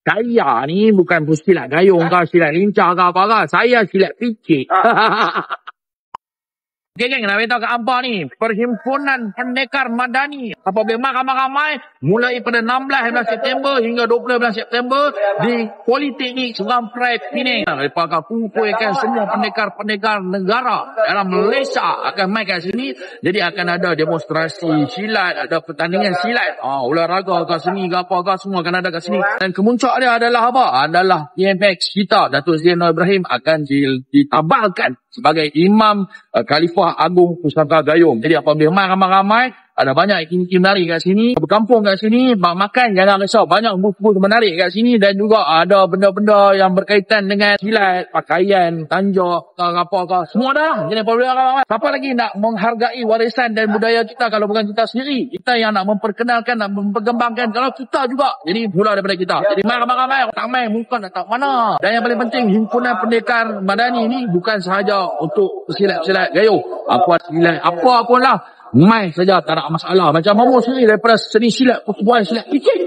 Saya ni bukan silat gayung ke, silat lincah ke apa-apa. Saya silat picit. Okay, geng, nak beritahu kat hampa ni, Perhimpunan Pendekar Madani apabila ramai-ramai mulai pada 16 September hingga 20 September di Politeknik Serampai Penang. Mereka akan kumpulkan semua pendekar-pendekar negara dalam Malaysia akan main kat sini. Jadi akan ada demonstrasi silat, ada pertandingan silat, olahraga ke seni ke apa ke, semua akan ada kat sini. Dan kemuncak dia adalah apa? Adalah PMX kita, Datuk Seri Anwar Ibrahim akan ditabalkan sebagai Imam Khalifah Agung Pusaka Gayung. Jadi apabila ramai-ramai, ada banyak aktiviti menarik kat sini, berkampung kat sini, makan jangan risau, banyak booth menarik kat sini dan juga ada benda-benda yang berkaitan dengan silat, pakaian, tanjak, apa-apa, semua dah. Jadi apabila ramai, siapa lagi nak menghargai warisan dan budaya kita kalau bukan kita sendiri? Kita yang nak memperkenalkan, nak memperkembangkan, kalau kita juga. Jadi mula daripada kita. Jadi ramai-ramai, tak main, bukan tak mana. Dan yang paling penting, Himpunan Pendekar Madani ni bukan sahaja untuk silat-silat gayung, apa silat, apa pun lah. Main saja, tak ada masalah. Macam Mamu sendiri daripada seni silat, pertubuhan silat picit.